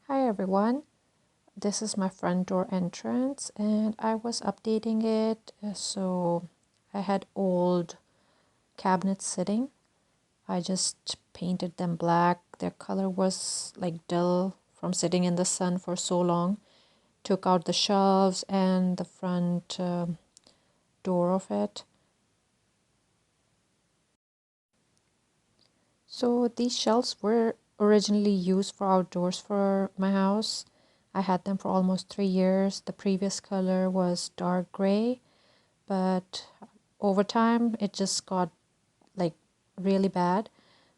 Hi everyone, this is my front door entrance and I was updating it. So I had old cabinets sitting. I just painted them black. Their color was like dull from sitting in the sun for so long. Took out the shelves and the front door of it. So these shelves were originally used for outdoors for my house. I had them for almost 3 years. The previous color was dark gray, but over time it just got like really bad.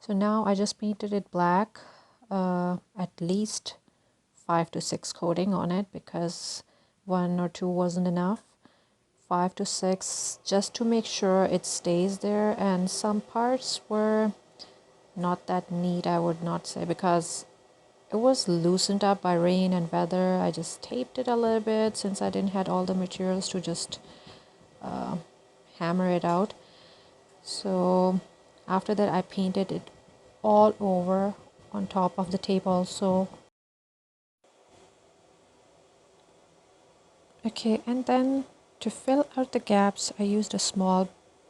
So now I just painted it black, at least 5 to 6 coating on it because one or two wasn't enough. 5 to 6 just to make sure it stays there, and some parts were not that neat, I would not say, because it was loosened up by rain and weather. I just taped it a little bit since I didn't had all the materials to just hammer it out. So after that I painted it all over on top of the tape also. Okay, and then to fill out the gaps I used a small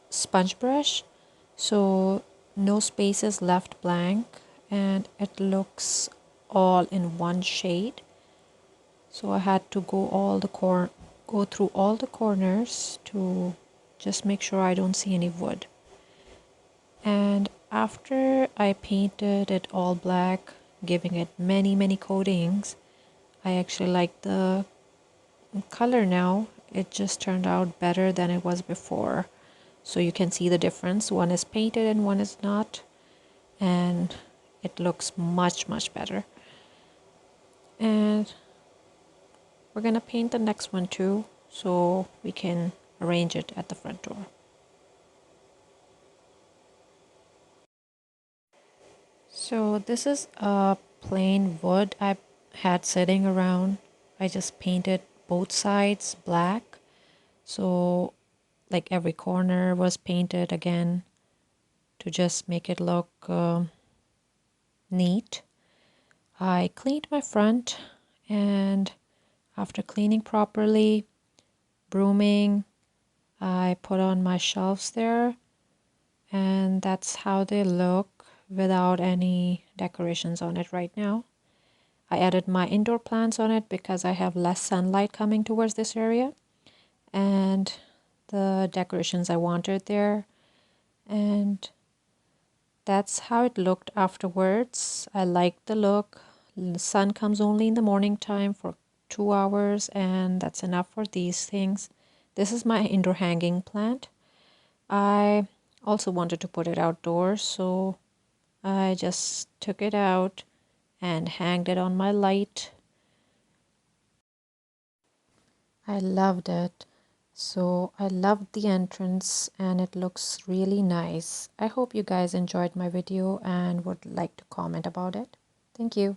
sponge brush, so no spaces left blank and it looks all in one shade. So I had to go through all the corners to just make sure I don't see any wood. And after I painted it all black, giving it many coatings, I actually like the color now. It just turned out better than it was before. So you can see the difference. One is painted and one is not. And it looks much better. And we're gonna paint the next one too, so we can arrange it at the front door. So this is a plain wood I had sitting around. I just painted both sides black. So like every corner was painted again to just make it look neat. I cleaned my front, and after cleaning properly, brooming, I put on my shelves there, and that's how they look without any decorations on it right now. I added my indoor plants on it because I have less sunlight coming towards this area, and the decorations I wanted there, and that's how it looked afterwards. I liked the look. The sun comes only in the morning time for 2 hours, and that's enough for these things. This is my indoor hanging plant. I also wanted to put it outdoors, so I just took it out and hanged it on my light. I loved it. So I loved the entrance and it looks really nice. I hope you guys enjoyed my video and would like to comment about it. Thank you.